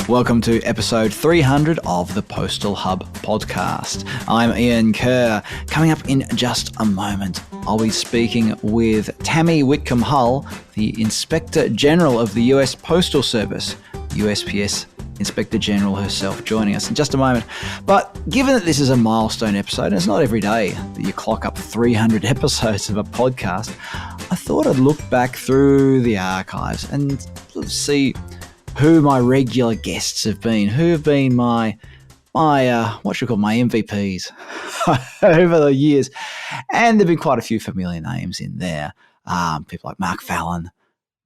Welcome to episode 300 of the Postal Hub podcast. I'm Ian Kerr. Coming up in just a moment, I'll be speaking with Tammy Whitcomb Hull, the Inspector General of the US Postal Service, USPS Inspector General herself, joining us in just a moment. But given that this is a milestone episode, and it's not every day that you clock up 300 episodes of a podcast, I thought I'd look back through the archives and sort of see who my regular guests have been, who have been my MVPs over the years. And there have been quite a few familiar names in there. People like Mark Fallon,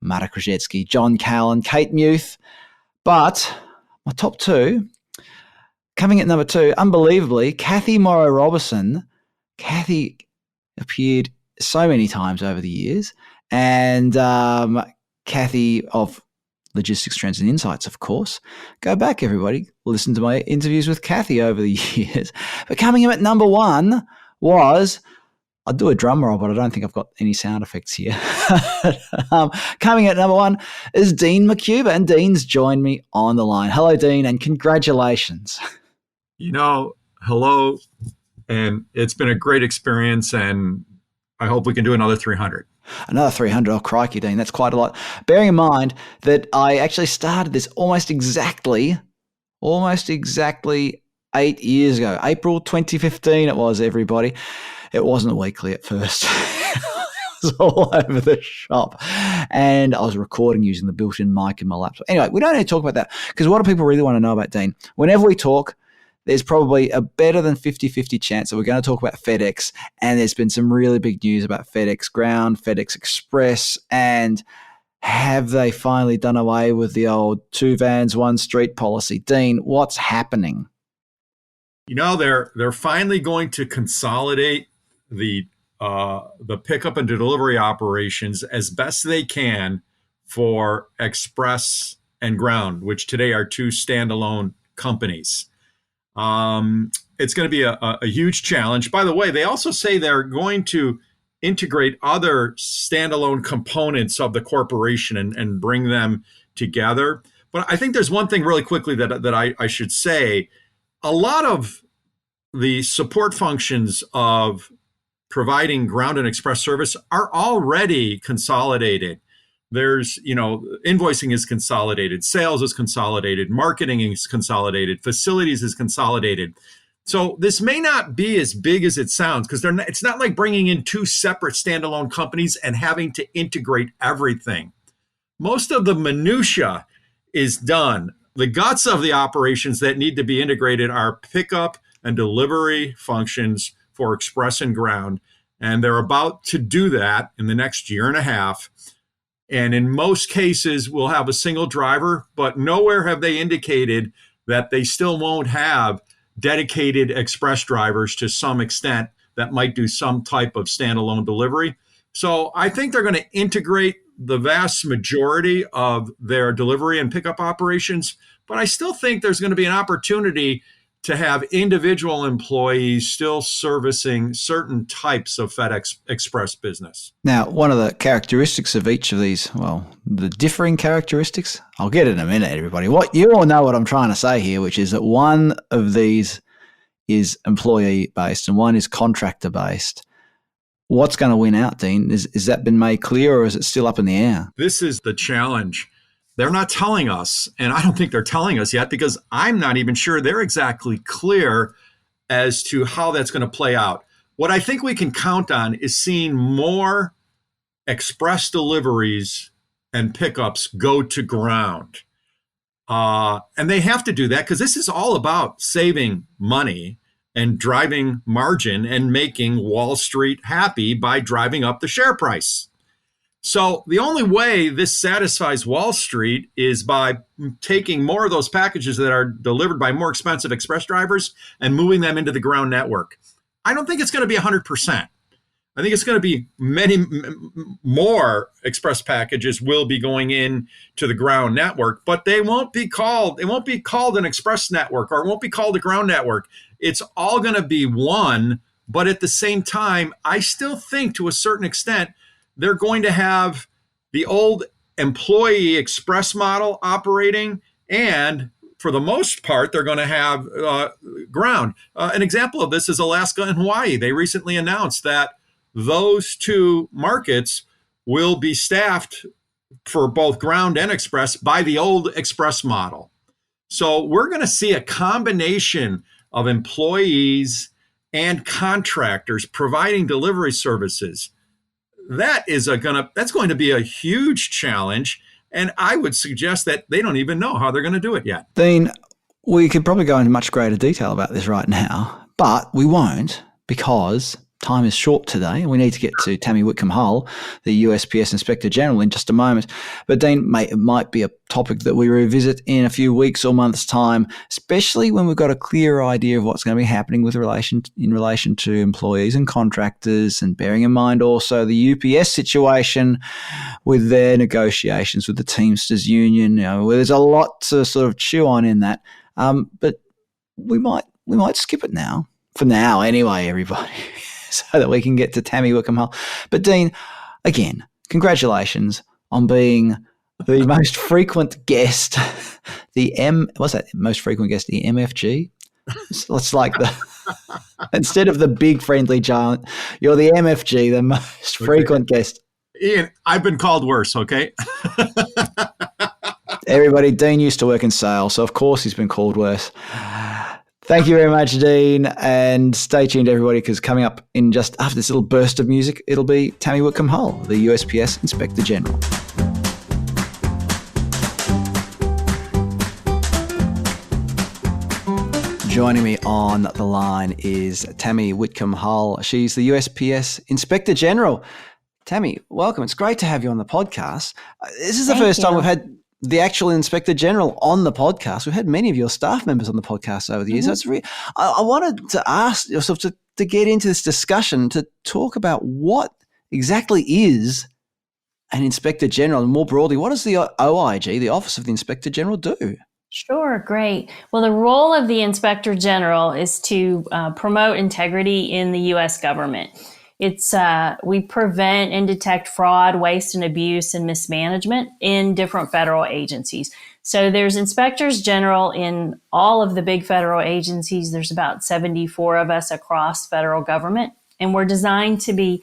Marta Krzyzewski, John Callan, Kate Muth. But my top two, coming at number two, unbelievably, Kathy Morrow-Robertson. Kathy appeared so many times over the years. And Kathy of Logistics, Trends and Insights, of course. Go back, everybody. Listen to my interviews with Kathy over the years. But coming in at number one was, I'll do a drum roll, but I don't think I've got any sound effects here. Coming at number one is Dean Maciuba, and Dean's joined me on the line. Hello, Dean, and congratulations. Hello, and it's been a great experience, and I hope we can do another 300. Another 300. Oh, crikey, Dean. That's quite a lot. Bearing in mind that I actually started this almost exactly 8 years ago. April 2015 it was, everybody. It wasn't weekly at first. It was all over the shop. And I was recording using the built-in mic in my laptop. Anyway, we don't need to talk about that because what do people really want to know about Dean? Whenever we talk, there's probably a better than 50-50 chance that we're going to talk about FedEx, and there's been some really big news about FedEx Ground, FedEx Express, and have they finally done away with the old 2 vans, 1 street policy? Dean, what's happening? They're finally going to consolidate the pickup and delivery operations as best they can for Express and Ground, which today are 2 standalone companies. It's going to be a huge challenge. By the way, they also say they're going to integrate other standalone components of the corporation and bring them together. But I think there's one thing really quickly that I should say. A lot of the support functions of providing ground and express service are already consolidated. There's, invoicing is consolidated, sales is consolidated, marketing is consolidated, facilities is consolidated. So this may not be as big as it sounds because it's not like bringing in 2 separate standalone companies and having to integrate everything. Most of the minutia is done. The guts of the operations that need to be integrated are pickup and delivery functions for Express and Ground. And they're about to do that in the next year and a half. And in most cases, we'll have a single driver, but nowhere have they indicated that they still won't have dedicated express drivers to some extent that might do some type of standalone delivery. So I think they're going to integrate the vast majority of their delivery and pickup operations, but I still think there's going to be an opportunity to have individual employees still servicing certain types of FedEx Express business. Now, one of the characteristics of each of these, the differing characteristics, I'll get it in a minute, everybody. You all know what I'm trying to say here, which is that one of these is employee-based and one is contractor-based. What's going to win out, Dean? Is that been made clear or is it still up in the air? This is the challenge. They're not telling us, and I don't think they're telling us yet because I'm not even sure they're exactly clear as to how that's going to play out. What I think we can count on is seeing more express deliveries and pickups go to ground. And they have to do that because this is all about saving money and driving margin and making Wall Street happy by driving up the share price. So the only way this satisfies Wall Street is by taking more of those packages that are delivered by more expensive express drivers and moving them into the ground network. I don't think it's going to be 100%. I think it's going to be many more express packages will be going in to the ground network, but it won't be called an express network or it won't be called a ground network. It's all going to be one, but at the same time, I still think to a certain extent, they're going to have the old employee express model operating and for the most part, they're going to have ground. An example of this is Alaska and Hawaii. They recently announced that those two markets will be staffed for both ground and express by the old express model. So we're going to see a combination of employees and contractors providing delivery services. That's going to be a huge challenge. And I would suggest that they don't even know how they're going to do it yet. Dean, we could probably go into much greater detail about this right now, but we won't because time is short today and we need to get to Tammy Whitcomb Hull, the USPS Inspector General, in just a moment. But Dean, it might be a topic that we revisit in a few weeks or months' time, especially when we've got a clear idea of what's going to be happening in relation to employees and contractors, and bearing in mind also the UPS situation with their negotiations with the Teamsters Union. Where there's a lot to sort of chew on in that. But we might skip it now. For now, anyway, everybody. So that we can get to Tammy Whitcomb Hull. But Dean, again, congratulations on being the most frequent guest, most frequent guest, the MFG? It's like instead of the big friendly giant, you're the MFG, the most frequent guest. Ian, I've been called worse, okay? Everybody, Dean used to work in sales, so of course he's been called worse. Thank you very much, Dean, and stay tuned, everybody, because coming up in just after this little burst of music, it'll be Tammy Whitcomb Hull, the USPS Inspector General. Joining me on the line is Tammy Whitcomb Hull. She's the USPS Inspector General. Tammy, welcome. It's great to have you on the podcast. This is the first time we've had the actual Inspector General on the podcast. We've had many of your staff members on the podcast over the years. Mm-hmm. So I wanted to ask yourself to get into this discussion, to talk about what exactly is an Inspector General, and more broadly, what does the OIG, the Office of the Inspector General, do? Sure, great. Well, the role of the Inspector General is to promote integrity in the U.S. government. We prevent and detect fraud, waste, and abuse and mismanagement in different federal agencies. So there's inspectors general in all of the big federal agencies. There's about 74 of us across federal government, and we're designed to be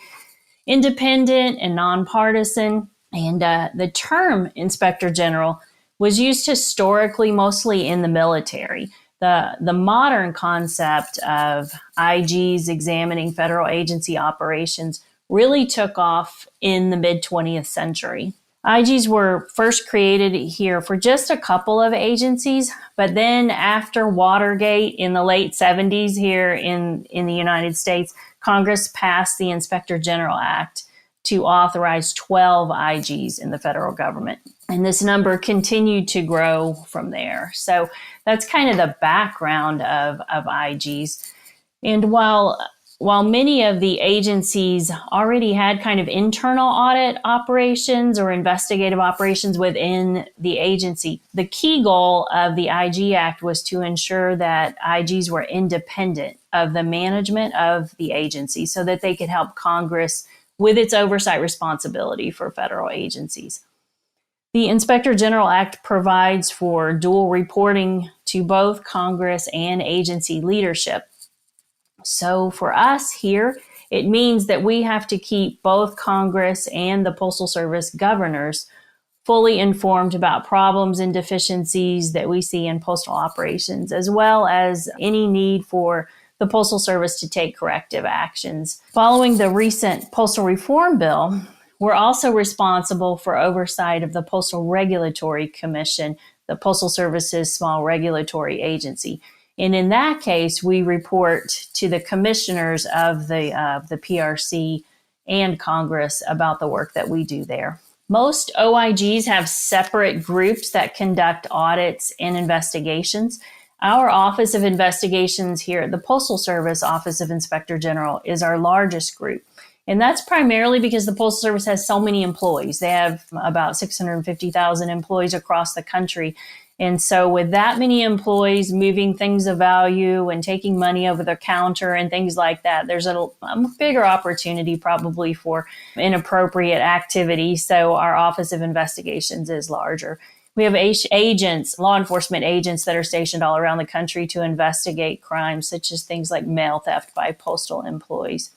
independent and nonpartisan. And the term Inspector General was used historically mostly in the military. The modern concept of IGs examining federal agency operations really took off in the mid-20th century. IGs were first created here for just a couple of agencies, but then after Watergate in the late 70s here in the United States, Congress passed the Inspector General Act to authorize 12 IGs in the federal government. And this number continued to grow from there. So that's kind of the background of IGs. And while many of the agencies already had kind of internal audit operations or investigative operations within the agency, the key goal of the IG Act was to ensure that IGs were independent of the management of the agency so that they could help Congress with its oversight responsibility for federal agencies. The Inspector General Act provides for dual reporting to both Congress and agency leadership. So for us here, it means that we have to keep both Congress and the Postal Service governors fully informed about problems and deficiencies that we see in postal operations, as well as any need for the Postal Service to take corrective actions. Following the recent postal reform bill, we're also responsible for oversight of the Postal Regulatory Commission, the Postal Service's small regulatory agency. And in that case, we report to the commissioners of the PRC and Congress about the work that we do there. Most OIGs have separate groups that conduct audits and investigations. Our Office of Investigations here at the Postal Service Office of Inspector General is our largest group. And that's primarily because the Postal Service has so many employees. They have about 650,000 employees across the country. And so with that many employees moving things of value and taking money over the counter and things like that, there's a bigger opportunity probably for inappropriate activity. So our Office of Investigations is larger. We have agents, law enforcement agents that are stationed all around the country to investigate crimes such as things like mail theft by postal employees.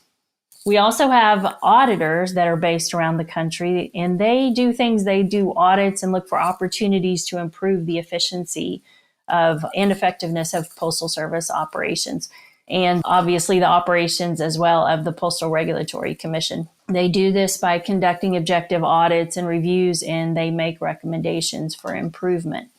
We also have auditors that are based around the country, and they do things. They do audits and look for opportunities to improve the efficiency and effectiveness of Postal Service operations, and obviously the operations as well of the Postal Regulatory Commission. They do this by conducting objective audits and reviews, and they make recommendations for improvement.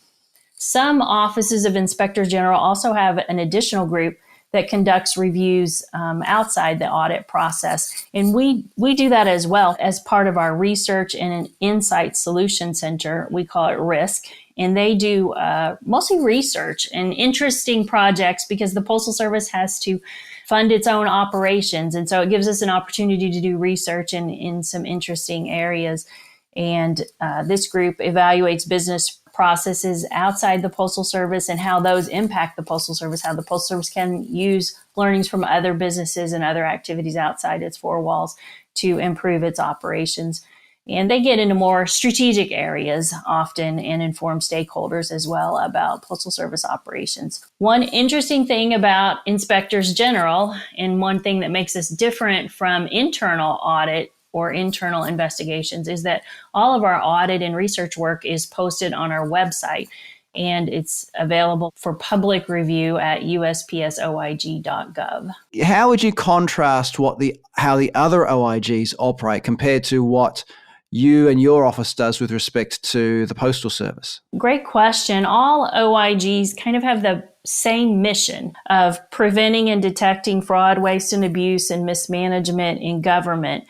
Some offices of Inspector General also have an additional group that conducts reviews outside the audit process. And we do that as well as part of our Research and Insight Solution Center. We call it RISC. And they do mostly research and interesting projects because the Postal Service has to fund its own operations. And so it gives us an opportunity to do research in some interesting areas. And this group evaluates business processes outside the Postal Service and how those impact the Postal Service, how the Postal Service can use learnings from other businesses and other activities outside its four walls to improve its operations. And they get into more strategic areas often and inform stakeholders as well about Postal Service operations. One interesting thing about Inspectors General, and one thing that makes us different from internal audit or internal investigations, is that all of our audit and research work is posted on our website, and it's available for public review at USPSOIG.gov. How would you contrast how the other OIGs operate compared to what you and your office does with respect to the Postal Service? Great question. All OIGs kind of have the same mission of preventing and detecting fraud, waste, and abuse and mismanagement in government.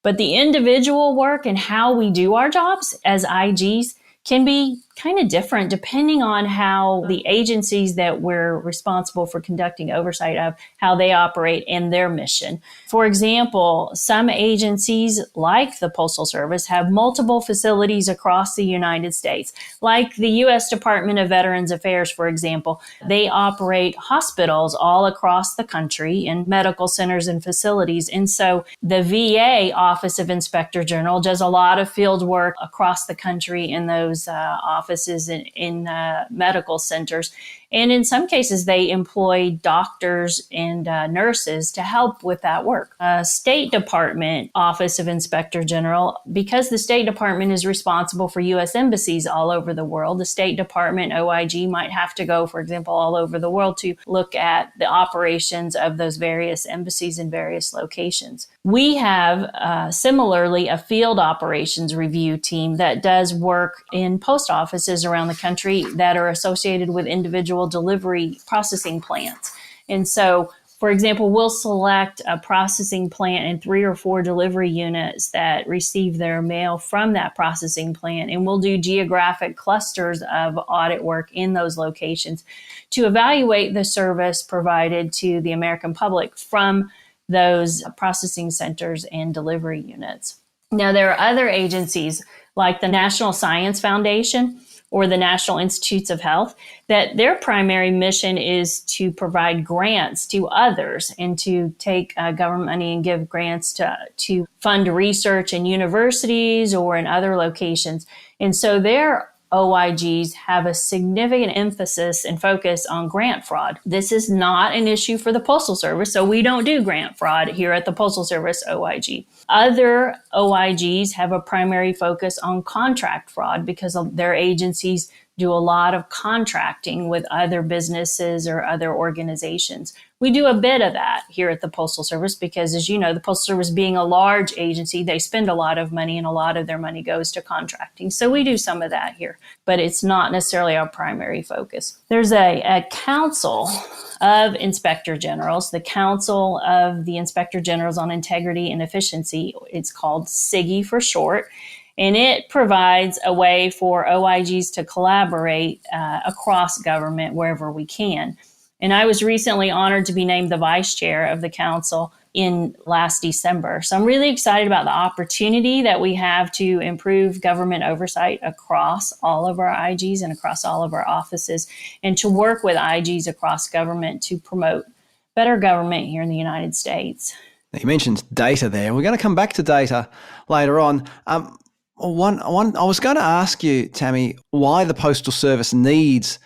But the individual work and how we do our jobs as IGs can be kind of different depending on how the agencies that we're responsible for conducting oversight of, how they operate and their mission. For example, some agencies like the Postal Service have multiple facilities across the United States. Like the U.S. Department of Veterans Affairs, for example, they operate hospitals all across the country and medical centers and facilities. And so the VA Office of Inspector General does a lot of field work across the country in those offices in medical centers. And in some cases, they employ doctors and nurses to help with that work. State Department Office of Inspector General, because the State Department is responsible for U.S. embassies all over the world, the State Department OIG might have to go, for example, all over the world to look at the operations of those various embassies in various locations. We have similarly a field operations review team that does work in post offices around the country that are associated with individual delivery processing plants. And so, for example, we'll select a processing plant and 3 or 4 delivery units that receive their mail from that processing plant, and we'll do geographic clusters of audit work in those locations to evaluate the service provided to the American public from those processing centers and delivery units. Now, there are other agencies like the National Science Foundation or the National Institutes of Health, that their primary mission is to provide grants to others and to take government money and give grants to fund research in universities or in other locations. And so their OIGs have a significant emphasis and focus on grant fraud. This is not an issue for the Postal Service, so we don't do grant fraud here at the Postal Service OIG. Other OIGs have a primary focus on contract fraud because their agencies do a lot of contracting with other businesses or other organizations. We do a bit of that here at the Postal Service because, as you know, the Postal Service being a large agency, they spend a lot of money and a lot of their money goes to contracting. So we do some of that here, but it's not necessarily our primary focus. There's a council of Inspector Generals, the Council of the Inspector Generals on Integrity and Efficiency. It's called SIGI for short. And it provides a way for OIGs to collaborate across government wherever we can. And I was recently honored to be named the vice chair of the council in last December. So I'm really excited about the opportunity that we have to improve government oversight across all of our IGs and across all of our offices, and to work with IGs across government to promote better government here in the United States. You mentioned data there. We're going to come back to data later on. I was going to ask you, Tammy, why the Postal Service needs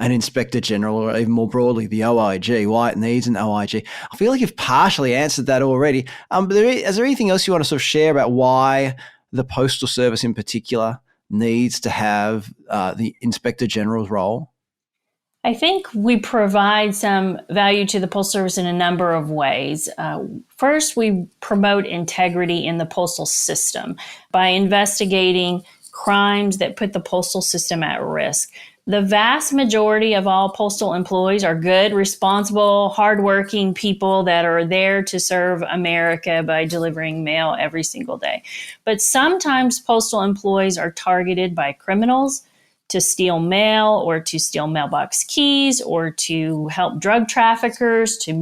an Inspector General, or even more broadly, the OIG, why it needs an OIG. I feel like you've partially answered that already. But is there anything else you want to sort of share about why the Postal Service in particular needs to have the Inspector General's role? I think we provide some value to the Postal Service in a number of ways. First, we promote integrity in the postal system by investigating crimes that put the postal system at risk. The vast majority of all postal employees are good, responsible, hardworking people that are there to serve America by delivering mail every single day. But sometimes postal employees are targeted by criminals to steal mail or to steal mailbox keys or to help drug traffickers to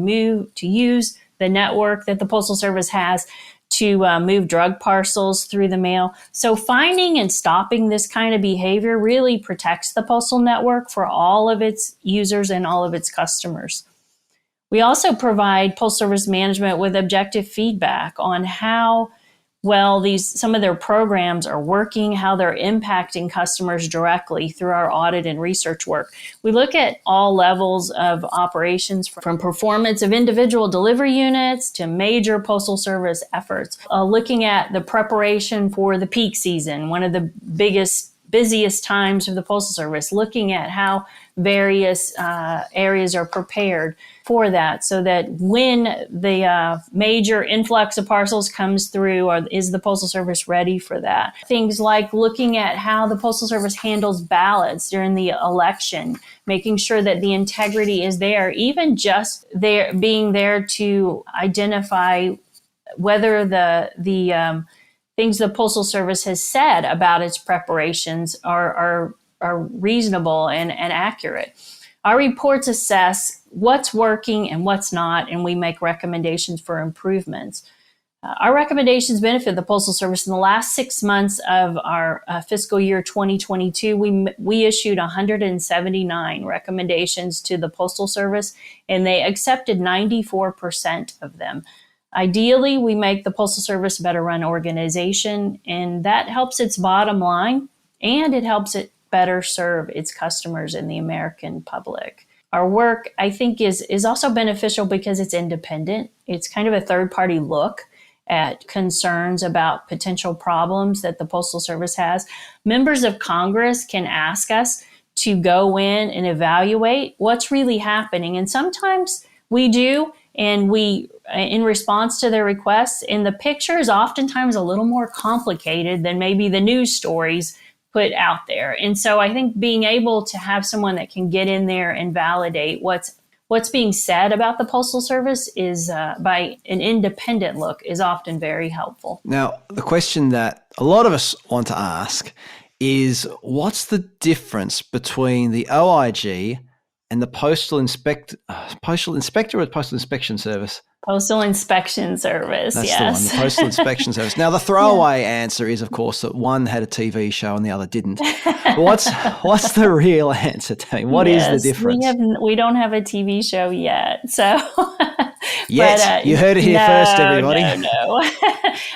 use the network that the Postal Service has to move drug parcels through the mail. So finding and stopping this kind of behavior really protects the postal network for all of its users and all of its customers. We also provide Postal Service management with objective feedback on how well some of their programs are working, how they're impacting customers directly through our audit and research work. We look at all levels of operations, from performance of individual delivery units to major Postal Service efforts, looking at the preparation for the peak season, one of the busiest times of the Postal Service, looking at how various areas are prepared for that, so that when the major influx of parcels comes through, is the Postal Service ready for that? Things like looking at how the Postal Service handles ballots during the election, making sure that the integrity is there, even just being there to identify whether the things the Postal Service has said about its preparations are reasonable and accurate. Our reports assess what's working and what's not, and we make recommendations for improvements. Our recommendations benefit the Postal Service. In the last 6 months of our fiscal year 2022, we issued 179 recommendations to the Postal Service, and they accepted 94% of them. Ideally, we make the Postal Service a better run organization, and that helps its bottom line, and it helps it better serve its customers and the American public. Our work, I think, is also beneficial because it's independent. It's kind of a third-party look at concerns about potential problems that the Postal Service has. Members of Congress can ask us to go in and evaluate what's really happening. And sometimes we do, and we, in response to their requests, and the picture is oftentimes a little more complicated than maybe the news stories put out there. And so I think being able to have someone that can get in there and validate what's being said about the Postal Service is by an independent look is often very helpful. Now, the question that a lot of us want to ask is, what's the difference between the OIG and the Postal Inspector or Postal Inspection Service? Postal Inspection Service, That's yes. the one, the Postal Inspection Service. Now, the throwaway answer is, of course, that one had a TV show and the other didn't. But what's the real answer, Tammy? What is the difference? We don't have a TV show yet, so... You heard it here first, everybody. No.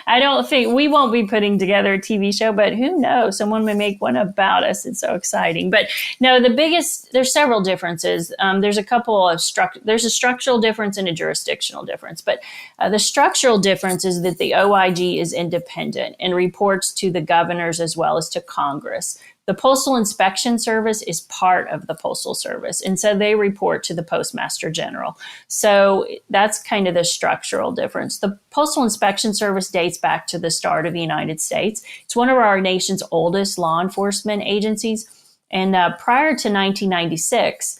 I don't think we won't be putting together a TV show, but who knows? Someone may make one about us. It's so exciting. But no, there's several differences. There's a structural difference and a jurisdictional difference. But the structural difference is that the OIG is independent and reports to the governors as well as to Congress. The Postal Inspection Service is part of the Postal Service, and so they report to the Postmaster General. So that's kind of the structural difference. The Postal Inspection Service dates back to the start of the United States. It's one of our nation's oldest law enforcement agencies, and prior to 1996,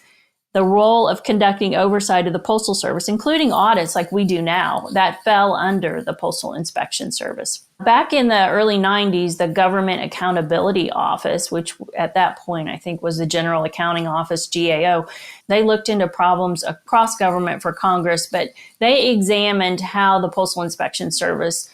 the role of conducting oversight of the Postal Service, including audits like we do now, that fell under the Postal Inspection Service. Back in the early 90s, the Government Accountability Office, which at that point I think was the General Accounting Office, GAO, they looked into problems across government for Congress, but they examined how the Postal Inspection Service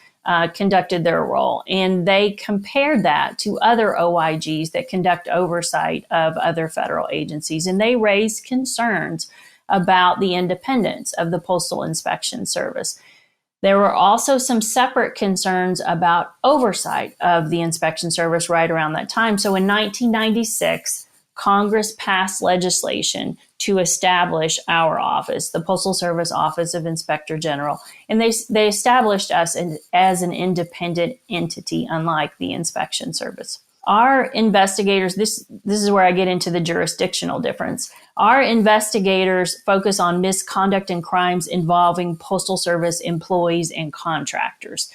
conducted their role. And they compared that to other OIGs that conduct oversight of other federal agencies. And they raised concerns about the independence of the Postal Inspection Service. There were also some separate concerns about oversight of the inspection service right around that time. So in 1996, Congress passed legislation to establish our office, the Postal Service Office of Inspector General. And they established us as an independent entity, unlike the inspection service. Our investigators, this is where I get into the jurisdictional difference. Our investigators focus on misconduct and crimes involving Postal Service employees and contractors.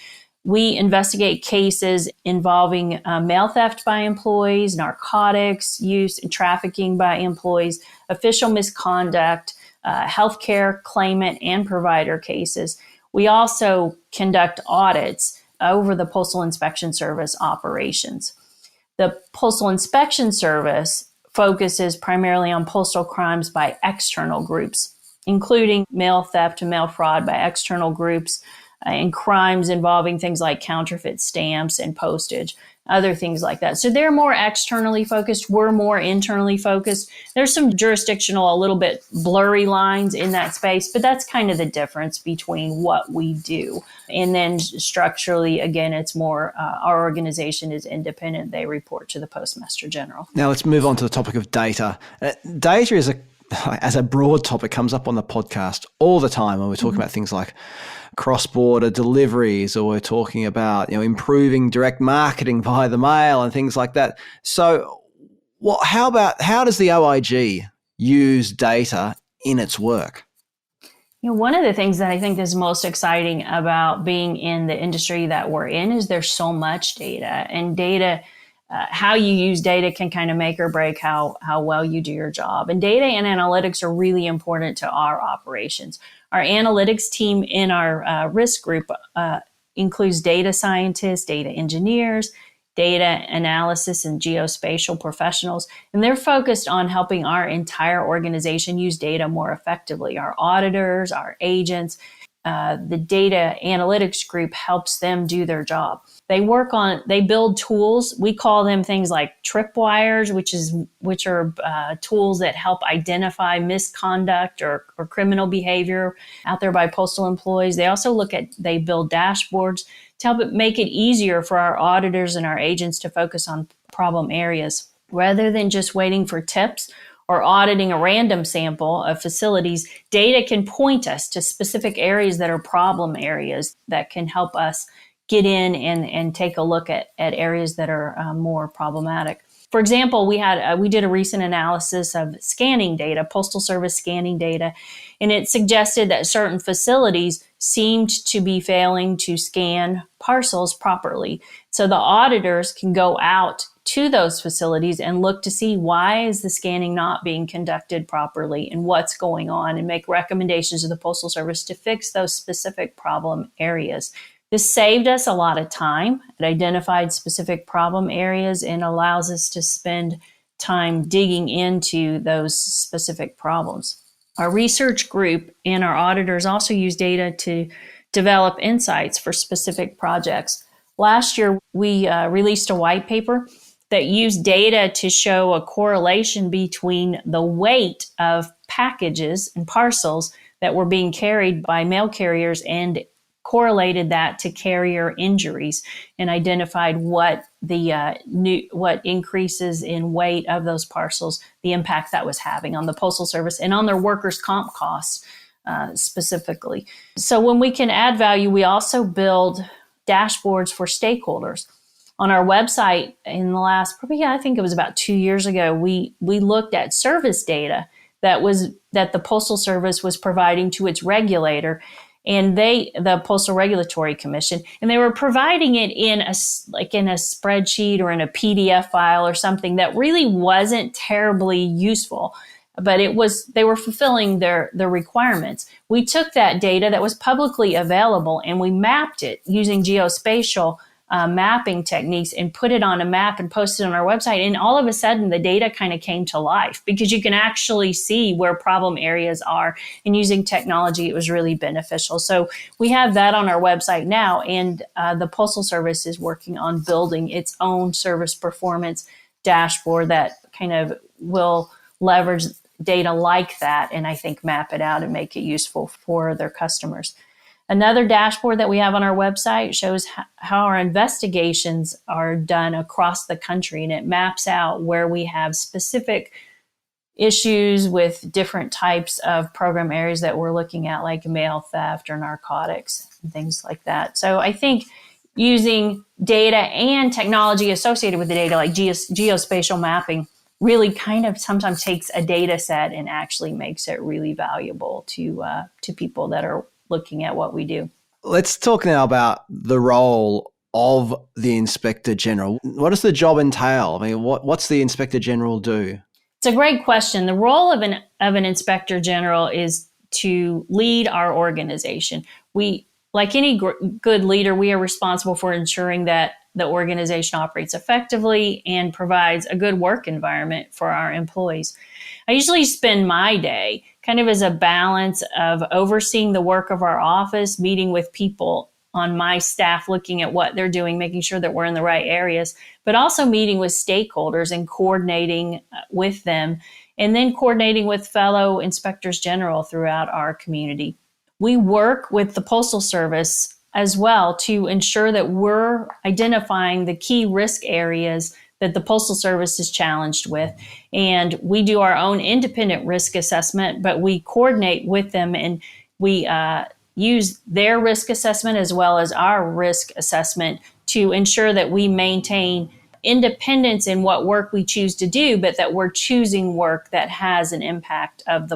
We investigate cases involving mail theft by employees, narcotics use and trafficking by employees, official misconduct, healthcare claimant and provider cases. We also conduct audits over the Postal Inspection Service operations. The Postal Inspection Service focuses primarily on postal crimes by external groups, including mail theft and mail fraud by external groups, and crimes involving things like counterfeit stamps and postage, other things like that. So they're more externally focused. We're more internally focused. There's some jurisdictional, a little bit blurry lines in that space, but that's kind of the difference between what we do. And then structurally, again, it's more, our organization is independent. They report to the Postmaster General. Now let's move on to the topic of data. Data is as a broad topic, comes up on the podcast all the time when we're talking about things like cross-border deliveries, or we're talking about improving direct marketing via the mail and things like that. So, how does the OIG use data in its work? One of the things that I think is most exciting about being in the industry that we're in is there's so much data, and data. How you use data can kind of make or break how well you do your job. And data and analytics are really important to our operations. Our analytics team in our RISC group includes data scientists, data engineers, data analysis and geospatial professionals, and they're focused on helping our entire organization use data more effectively. Our auditors, our agents, the data analytics group helps them do their job. They build tools. We call them things like tripwires, which are tools that help identify misconduct or criminal behavior out there by postal employees. They also they build dashboards to help make it easier for our auditors and our agents to focus on problem areas rather than just waiting for tips or auditing a random sample of facilities. Data can point us to specific areas that are problem areas that can help us get in and take a look at areas that are more problematic. For example, we did a recent analysis of scanning data, Postal Service scanning data, and it suggested that certain facilities seemed to be failing to scan parcels properly. So the auditors can go out to those facilities and look to see why is the scanning not being conducted properly and what's going on, and make recommendations to the Postal Service to fix those specific problem areas. This saved us a lot of time. It identified specific problem areas and allows us to spend time digging into those specific problems. Our research group and our auditors also use data to develop insights for specific projects. Last year, we released a white paper that used data to show a correlation between the weight of packages and parcels that were being carried by mail carriers and correlated that to carrier injuries, and identified what increases in weight of those parcels, the impact that was having on the Postal Service and on their workers' comp costs specifically. So when we can add value, we also build dashboards for stakeholders. On our website in the last, I think it was about 2 years ago, we looked at service data that the Postal Service was providing to its regulator, and the Postal Regulatory Commission, and they were providing it in a spreadsheet or in a PDF file or something that really wasn't terribly useful, but they were fulfilling their requirements. We took that data that was publicly available and we mapped it using geospatial mapping techniques and put it on a map and posted it on our website. And all of a sudden, the data kind of came to life because you can actually see where problem areas are. And using technology, it was really beneficial. So we have that on our website now. And the Postal Service is working on building its own service performance dashboard that kind of will leverage data like that and I think map it out and make it useful for their customers. Another dashboard that we have on our website shows how our investigations are done across the country, and it maps out where we have specific issues with different types of program areas that we're looking at, like mail theft or narcotics and things like that. So I think using data and technology associated with the data, like geospatial mapping, really kind of sometimes takes a data set and actually makes it really valuable to people that are looking at what we do. Let's talk now about the role of the Inspector General. What does the job entail? I mean, what's the Inspector General do? It's a great question. The role of an Inspector General is to lead our organization. We, like any good leader, we are responsible for ensuring that the organization operates effectively and provides a good work environment for our employees. I usually spend my day kind of as a balance of overseeing the work of our office, meeting with people on my staff, looking at what they're doing, making sure that we're in the right areas, but also meeting with stakeholders and coordinating with them, and then coordinating with fellow inspectors general throughout our community. We work with the Postal Service as well to ensure that we're identifying the key risk areas that the Postal Service is challenged with. And we do our own independent risk assessment, but we coordinate with them, and we use their risk assessment as well as our risk assessment to ensure that we maintain independence in what work we choose to do, but that we're choosing work that has an impact on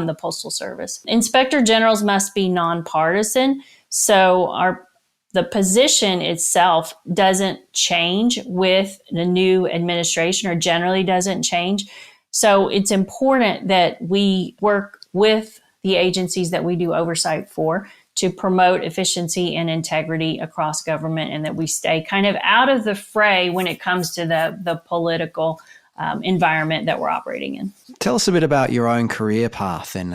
the Postal Service. Inspector Generals must be nonpartisan, so the position itself doesn't change with the new administration, or generally doesn't change. So it's important that we work with the agencies that we do oversight for to promote efficiency and integrity across government, and that we stay kind of out of the fray when it comes to the political environment that we're operating in. Tell us a bit about your own career path and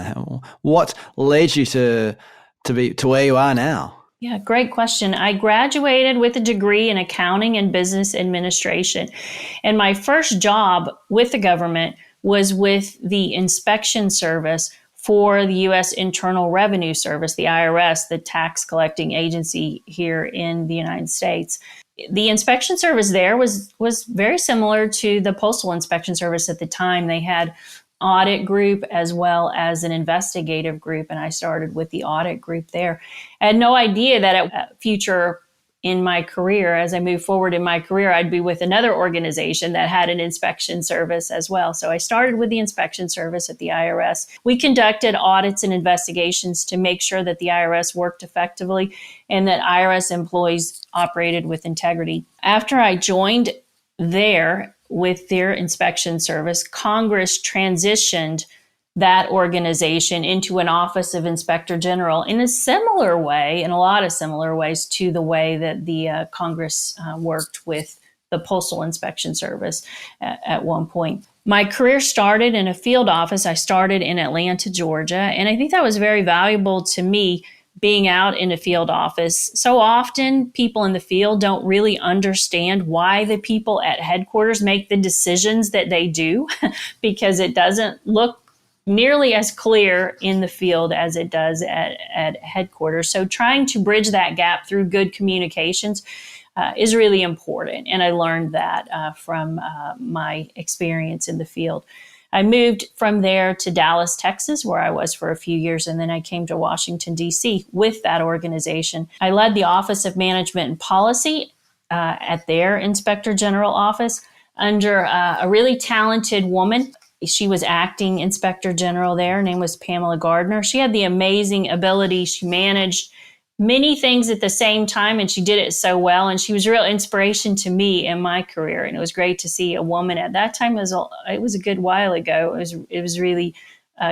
what led you to where you are now. Yeah, great question. I graduated with a degree in accounting and business administration. And my first job with the government was with the inspection service for the U.S. Internal Revenue Service, the IRS, the tax collecting agency here in the United States. The inspection service there was very similar to the Postal Inspection Service at the time. They had audit group as well as an investigative group, and I started with the audit group there. I had no idea that at future in my career, as I move forward in my career, I'd be with another organization that had an inspection service as well. So I started with the inspection service at the IRS. We conducted audits and investigations to make sure that the IRS worked effectively and that IRS employees operated with integrity. After I joined there with their inspection service, Congress transitioned that organization into an Office of Inspector General in a similar way, in a lot of similar ways, to the way that the Congress worked with the Postal Inspection Service at one point. My career started in a field office. I started in Atlanta, Georgia, and I think that was very valuable to me, being out in a field office. So often people in the field don't really understand why the people at headquarters make the decisions that they do because it doesn't look nearly as clear in the field as it does at headquarters. So trying to bridge that gap through good communications is really important. And I learned that from my experience in the field. I moved from there to Dallas, Texas, where I was for a few years, and then I came to Washington, D.C. with that organization. I led the Office of Management and Policy at their Inspector General office under a really talented woman. She was acting Inspector General there. Her name was Pamela Gardner. She had the amazing ability. She managed many things at the same time, and she did it so well. And she was a real inspiration to me in my career. And it was great to see a woman at that time. It was a good while ago. It was really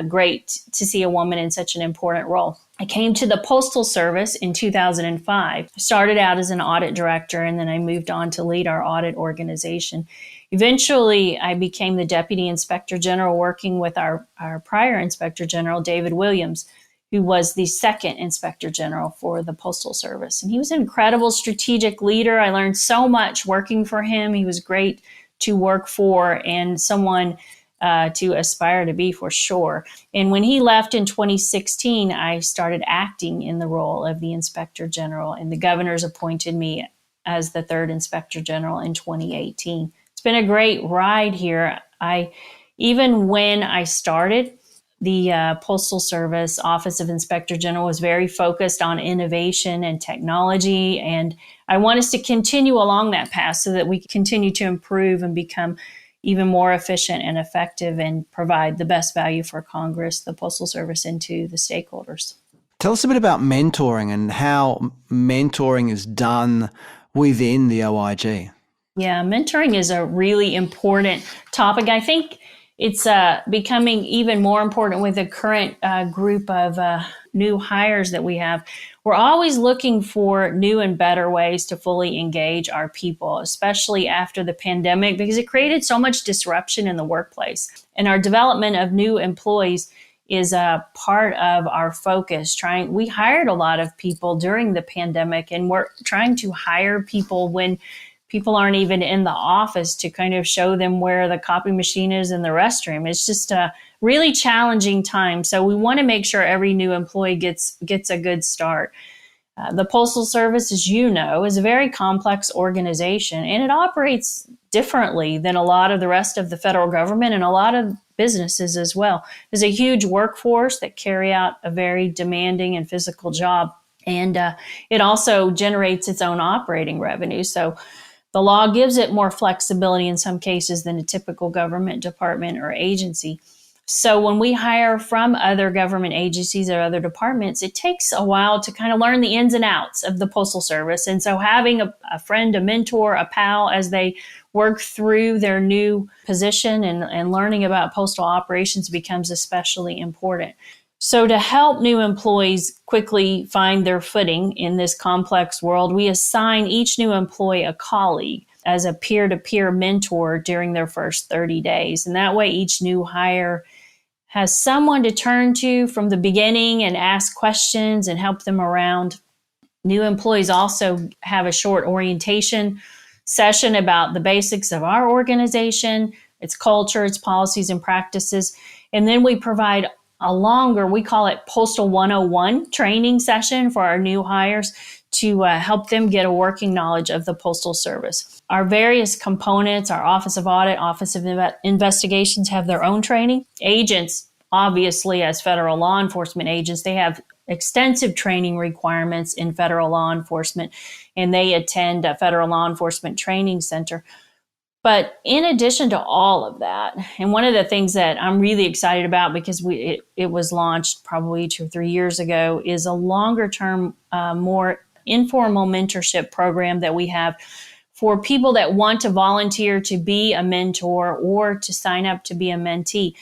great to see a woman in such an important role. I came to the Postal Service in 2005. I started out as an audit director, and then I moved on to lead our audit organization. Eventually, I became the Deputy Inspector General, working with our prior Inspector General, David Williams, who was the second Inspector General for the Postal Service. And he was an incredible strategic leader. I learned so much working for him. He was great to work for, and someone to aspire to be, for sure. And when he left in 2016, I started acting in the role of the Inspector General, and the governor's appointed me as the third Inspector General in 2018. It's been a great ride here. Even when I started, the Postal Service Office of Inspector General was very focused on innovation and technology, and I want us to continue along that path so that we continue to improve and become even more efficient and effective and provide the best value for Congress, the Postal Service, and to the stakeholders. Tell us a bit about mentoring and how mentoring is done within the OIG. Yeah, mentoring is a really important topic. I think it's becoming even more important with the current group of new hires that we have. We're always looking for new and better ways to fully engage our people, especially after the pandemic, because it created so much disruption in the workplace. And our development of new employees is a part of our focus. We hired a lot of people during the pandemic, and we're trying to hire people when people aren't even in the office to kind of show them where the copy machine is in the restroom. It's just a really challenging time. So we want to make sure every new employee gets a good start. The Postal Service, as you know, is a very complex organization, and it operates differently than a lot of the rest of the federal government and a lot of businesses as well. There's a huge workforce that carry out a very demanding and physical job, and it also generates its own operating revenue. So the law gives it more flexibility in some cases than a typical government department or agency. So when we hire from other government agencies or other departments, it takes a while to kind of learn the ins and outs of the Postal Service. And so having a friend, a mentor, a pal as they work through their new position and learning about postal operations becomes especially important. So to help new employees quickly find their footing in this complex world, we assign each new employee a colleague as a peer-to-peer mentor during their first 30 days. And that way each new hire has someone to turn to from the beginning and ask questions and help them around. New employees also have a short orientation session about the basics of our organization, its culture, its policies and practices. And then we provide a longer, we call it Postal 101 training session for our new hires to help them get a working knowledge of the Postal Service. Our various components, our Office of Audit, Office of Investigations have their own training. Agents, obviously, as federal law enforcement agents, they have extensive training requirements in federal law enforcement, and they attend a federal law enforcement training center. But in addition to all of that, and one of the things that I'm really excited about because it was launched probably 2 or 3 years ago, is a longer term, more informal mentorship program that we have for people that want to volunteer to be a mentor or to sign up to be a mentee.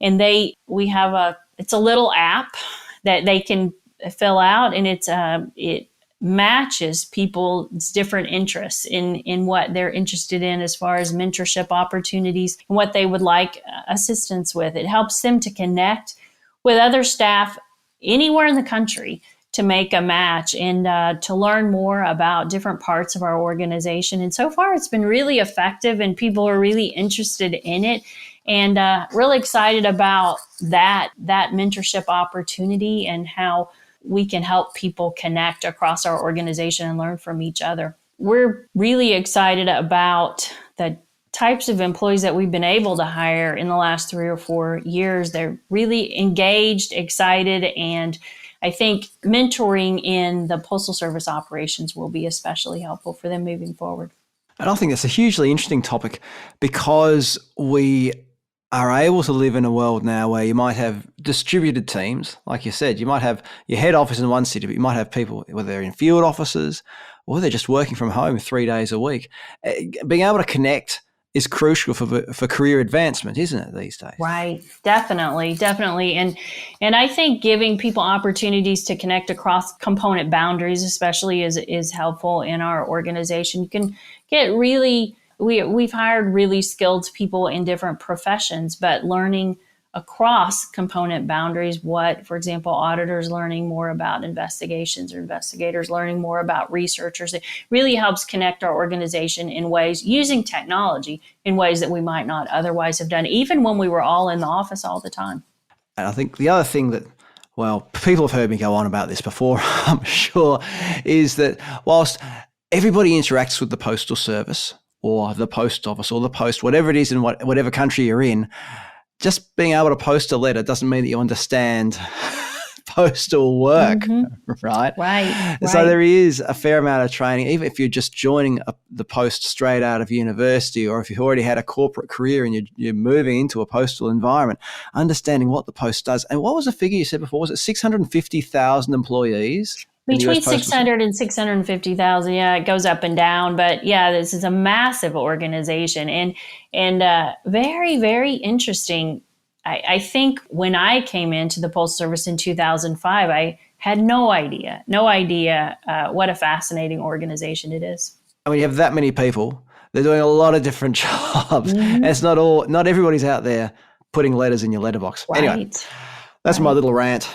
And it's a little app that they can fill out, and it matches people's different interests in what they're interested in as far as mentorship opportunities and what they would like assistance with. It helps them to connect with other staff anywhere in the country to make a match and to learn more about different parts of our organization. And so far, it's been really effective, and people are really interested in it, and really excited about that mentorship opportunity and how we can help people connect across our organization and learn from each other. We're really excited about the types of employees that we've been able to hire in the last 3 or 4 years. They're really engaged, excited, and I think mentoring in the Postal Service operations will be especially helpful for them moving forward. And I think that's a hugely interesting topic because we are able to live in a world now where you might have distributed teams. Like you said, you might have your head office in one city, but you might have people, whether they're in field offices or they're just working from home 3 days a week. Being able to connect is crucial for career advancement, isn't it, these days? Right. Definitely. And I think giving people opportunities to connect across component boundaries, especially is helpful in our organization. You can get we've hired really skilled people in different professions, but learning across component boundaries what, for example, auditors learning more about investigations or investigators learning more about researchers. It really helps connect our organization in ways using technology in ways that we might not otherwise have done, even when we were all in the office all the time. And I think the other thing that, well, people have heard me go on about this before, I'm sure, is that whilst everybody interacts with the Postal Service or the post office or the post, whatever it is in whatever country you're in, just being able to post a letter doesn't mean that you understand postal work, right? Right. So there is a fair amount of training, even if you're just joining the post straight out of university, or if you've already had a corporate career and you're moving into a postal environment, understanding what the post does. And what was the figure you said before? Was it 650,000 employees? Between 600 and 650,000. Yeah, it goes up and down. But yeah, this is a massive organization and very, very interesting. I think when I came into the Postal Service in 2005, I had no idea what a fascinating organization it is. And when you have that many people, they're doing a lot of different jobs. And it's not everybody's out there putting letters in your letterbox. Right. Anyway, that's my little rant.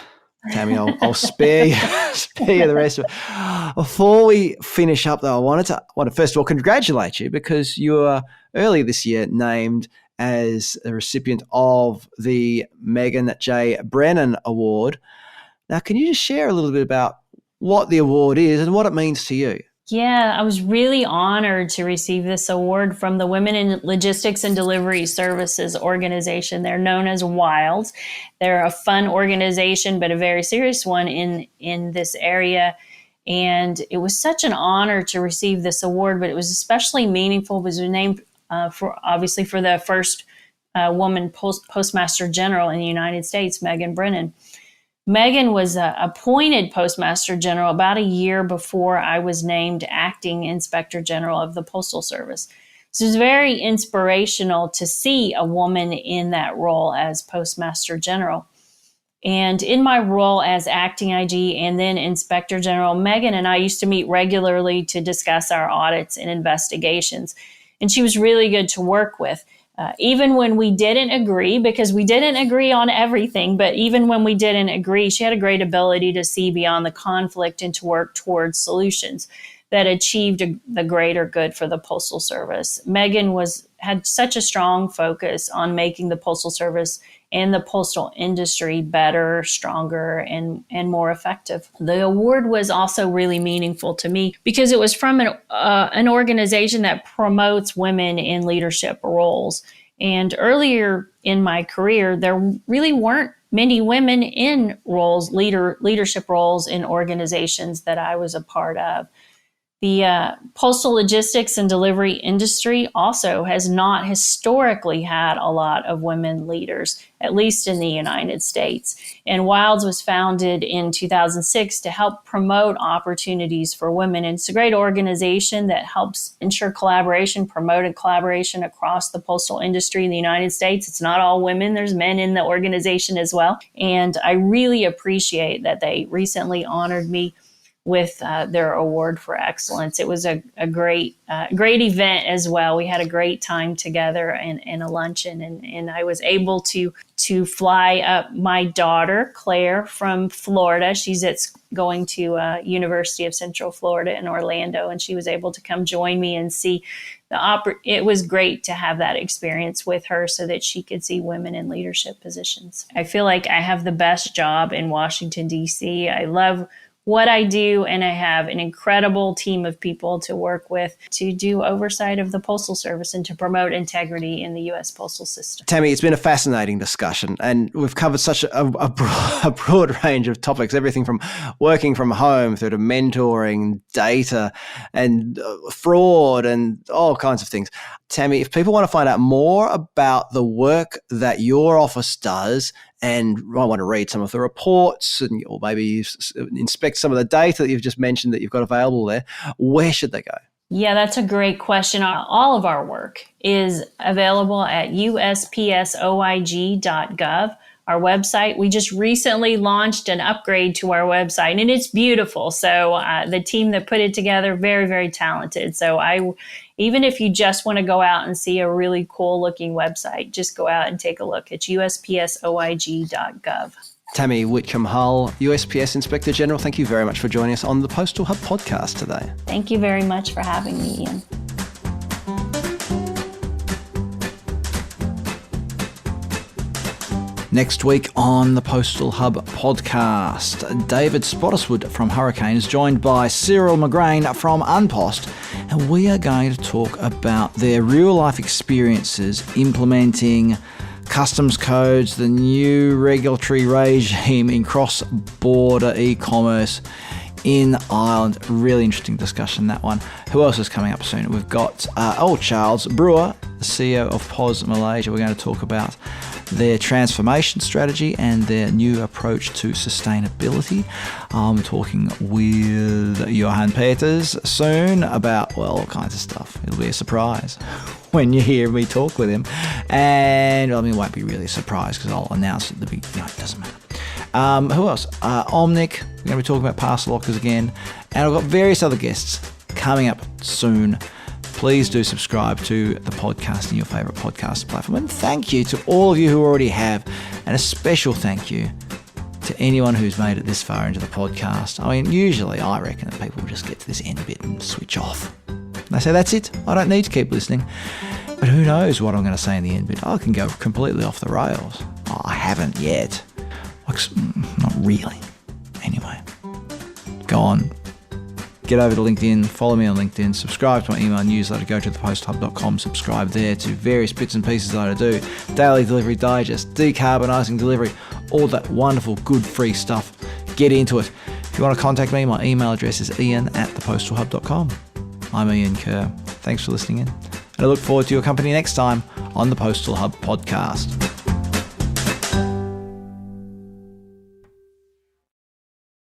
Tammy, I'll spare you the rest of it. Before we finish up, though, I want to first of all congratulate you because you were earlier this year named as a recipient of the Megan J. Brennan Award. Now, can you just share a little bit about what the award is and what it means to you? Yeah, I was really honored to receive this award from the Women in Logistics and Delivery Services organization. They're known as WILDS. They're a fun organization, but a very serious one in this area. And it was such an honor to receive this award, but it was especially meaningful because it was named for the first woman Postmaster General in the United States, Megan Brennan. Megan was appointed Postmaster General about a year before I was named Acting Inspector General of the Postal Service. So it was very inspirational to see a woman in that role as Postmaster General. And in my role as Acting IG and then Inspector General, Megan and I used to meet regularly to discuss our audits and investigations. And she was really good to work with. Even when we didn't agree, because we didn't agree on everything, but even when we didn't agree, she had a great ability to see beyond the conflict and to work towards solutions that achieved the greater good for the Postal Service. Megan had such a strong focus on making the Postal Service and the postal industry better, stronger, and more effective. The award was also really meaningful to me because it was from an organization that promotes women in leadership roles. And earlier in my career, there really weren't many women in leadership roles in organizations that I was a part of. The postal logistics and delivery industry also has not historically had a lot of women leaders, at least in the United States. And WILDS was founded in 2006 to help promote opportunities for women. And it's a great organization that helps ensure promoted collaboration across the postal industry in the United States. It's not all women. There's men in the organization as well. And I really appreciate that they recently honored me with their award for excellence. It was a great event as well. We had a great time together and a luncheon, and I was able to fly up my daughter, Claire, from Florida. She's going to University of Central Florida in Orlando, and she was able to come join me and see it was great to have that experience with her so that she could see women in leadership positions. I feel like I have the best job in Washington, D.C. I love what I do, and I have an incredible team of people to work with to do oversight of the Postal Service and to promote integrity in the U.S. postal system. Tammy, it's been a fascinating discussion, and we've covered such a broad range of topics, everything from working from home through to mentoring, data, and fraud, and all kinds of things. Tammy, if people want to find out more about the work that your office does and I want to read some of the reports or maybe inspect some of the data that you've just mentioned that you've got available there, where should they go? Yeah, that's a great question. All of our work is available at USPS OIG.gov. our website. We just recently launched an upgrade to our website, and it's beautiful. So the team that put it together, very, very talented. So even if you just want to go out and see a really cool looking website, just go out and take a look at USPSOIG.gov. Tammy Whitcomb Hull, USPS Inspector General, thank you very much for joining us on the Postal Hub podcast today. Thank you very much for having me, Ian. Next week on the Postal Hub podcast, David Spottiswoode from Hurricane is joined by Cyril McGrain from Unpost, and we are going to talk about their real-life experiences implementing customs codes, the new regulatory regime in cross-border e-commerce in Ireland. Really interesting discussion, that one. Who else is coming up soon? We've got Charles Brewer, the CEO of POS Malaysia. We're going to talk about their transformation strategy and their new approach to sustainability. I'm talking with Johan Peters soon about, well, all kinds of stuff. It'll be a surprise when you hear me talk with him. And I mean, it won't be really a surprise because I'll announce it at the beginning. It doesn't matter. Who else? Omnic. We're going to be talking about parcel lockers again. And I've got various other guests coming up soon. Please do subscribe to the podcast in your favourite podcast platform. And thank you to all of you who already have. And a special thank you to anyone who's made it this far into the podcast. I mean, usually I reckon that people just get to this end bit and switch off. They say, that's it. I don't need to keep listening. But who knows what I'm going to say in the end bit. I can go completely off the rails. Oh, I haven't yet. Not really. Anyway, go on. Get over to LinkedIn, follow me on LinkedIn, subscribe to my email newsletter, go to theposthub.com, subscribe there to various bits and pieces that I do. Daily Delivery Digest, decarbonising delivery, all that wonderful, good, free stuff. Get into it. If you want to contact me, my email address is ian@thepostalhub.com. I'm Ian Kerr. Thanks for listening in. And I look forward to your company next time on the Postal Hub podcast.